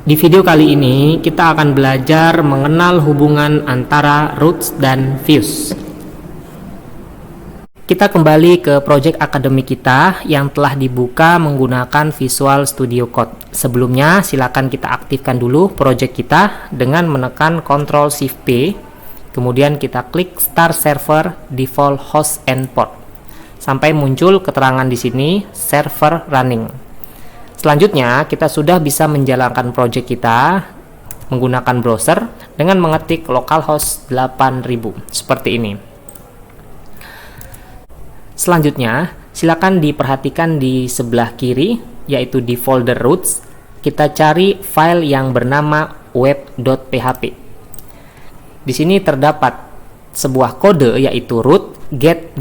Di video kali ini kita akan belajar mengenal hubungan antara roots dan views. Kita kembali ke project akademik kita yang telah dibuka menggunakan Visual Studio Code. Sebelumnya silakan kita aktifkan dulu project kita dengan menekan Ctrl Shift P. Kemudian kita klik Start Server Default Host and Port. Sampai muncul keterangan di sini server running. Selanjutnya, kita sudah bisa menjalankan project kita menggunakan browser dengan mengetik localhost 8000 seperti ini. Selanjutnya, silakan diperhatikan di sebelah kiri, yaitu di folder roots, kita cari file yang bernama web.php. Di sini terdapat sebuah kode yaitu root get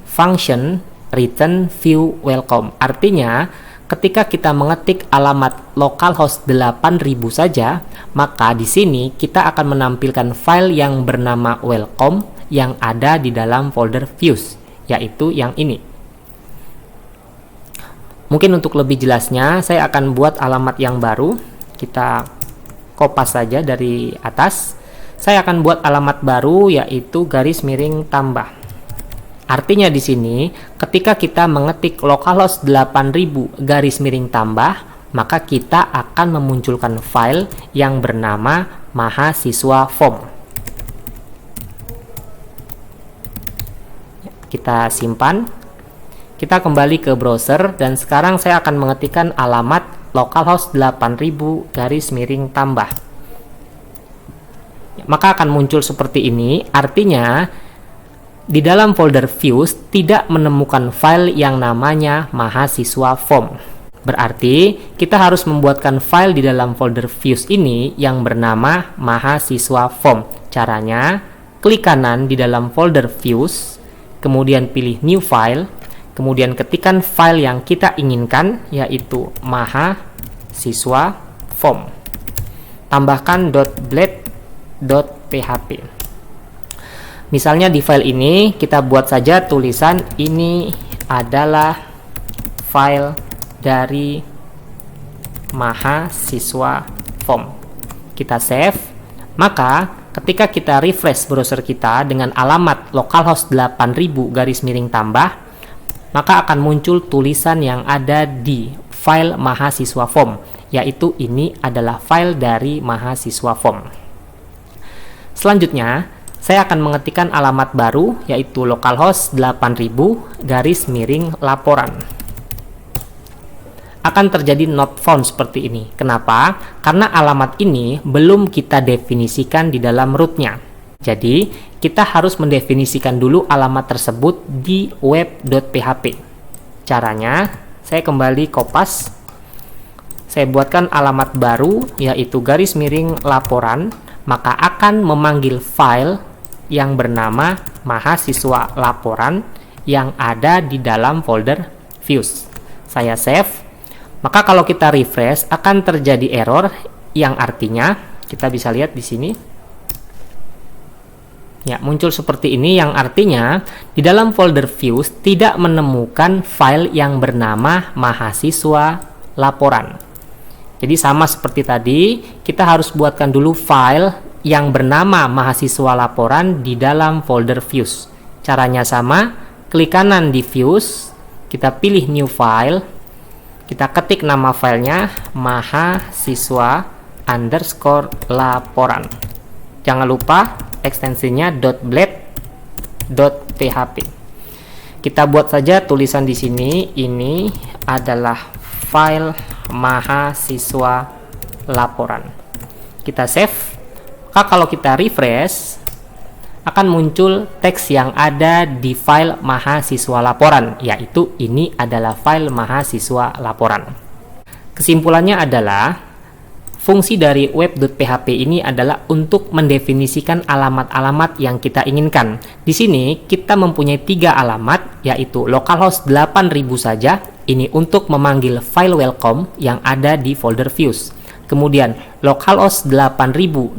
function return view welcome. Artinya, ketika kita mengetik alamat localhost 8000 saja, maka di sini kita akan menampilkan file yang bernama welcome yang ada di dalam folder views, yaitu yang ini. Mungkin untuk lebih jelasnya, saya akan buat alamat yang baru. Kita kopas saja dari atas. Saya akan buat alamat baru yaitu _tambah. Artinya di sini, ketika kita mengetik localhost 8000 _tambah, maka kita akan memunculkan file yang bernama mahasiswa form. Kita simpan. Kita kembali ke browser dan sekarang saya akan mengetikkan alamat localhost 8000 _tambah. Maka akan muncul seperti ini, artinya di dalam folder views tidak menemukan file yang namanya mahasiswa form. Berarti kita harus membuatkan file di dalam folder views ini yang bernama mahasiswa form. Caranya, klik kanan di dalam folder views, kemudian pilih new file, kemudian ketikkan file yang kita inginkan yaitu mahasiswa form. Tambahkan .blade.php. Misalnya di file ini kita buat saja tulisan ini adalah file dari mahasiswa form. Kita save. Maka ketika kita refresh browser kita dengan alamat localhost 8000 _tambah, maka akan muncul tulisan yang ada di file mahasiswa form, yaitu ini adalah file dari mahasiswa form. Selanjutnya, saya akan mengetikkan alamat baru yaitu localhost 8000 _laporan. Akan terjadi not found seperti ini. Kenapa? Karena alamat ini belum kita definisikan di dalam rootnya. Jadi, kita harus mendefinisikan dulu alamat tersebut di web.php. Caranya, saya kembali kopas. Saya buatkan alamat baru yaitu _laporan, maka akan memanggil file yang bernama mahasiswa laporan yang ada di dalam folder views. Saya save. Maka kalau kita refresh akan terjadi error yang artinya kita bisa lihat di sini. Ya, muncul seperti ini yang artinya di dalam folder views tidak menemukan file yang bernama mahasiswa laporan. Jadi sama seperti tadi, kita harus buatkan dulu file yang bernama mahasiswa laporan di dalam folder views. Caranya sama, klik kanan di views, kita pilih new file, kita ketik nama filenya mahasiswa_laporan. Jangan lupa ekstensinya .blade.php. Kita buat saja tulisan di sini, ini adalah file mahasiswa laporan. Kita save. Maka kalau kita refresh akan muncul teks yang ada di file mahasiswa laporan, yaitu ini adalah file mahasiswa laporan. Kesimpulannya adalah fungsi dari web.php ini adalah untuk mendefinisikan alamat-alamat yang kita inginkan. Di sini kita mempunyai 3 alamat, yaitu localhost 8000 saja, ini untuk memanggil file welcome yang ada di folder views. Kemudian localhost 8000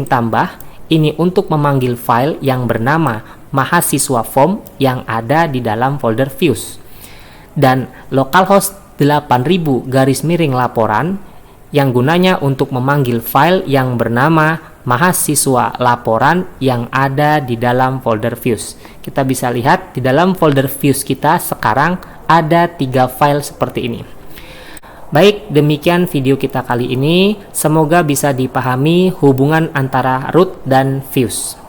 _tambah, ini untuk memanggil file yang bernama mahasiswa form yang ada di dalam folder views. Dan localhost 8000 _laporan yang gunanya untuk memanggil file yang bernama mahasiswa laporan yang ada di dalam folder views. Kita bisa lihat di dalam folder views kita sekarang ada 3 file seperti ini. Baik, demikian video kita kali ini. Semoga bisa dipahami hubungan antara root dan views.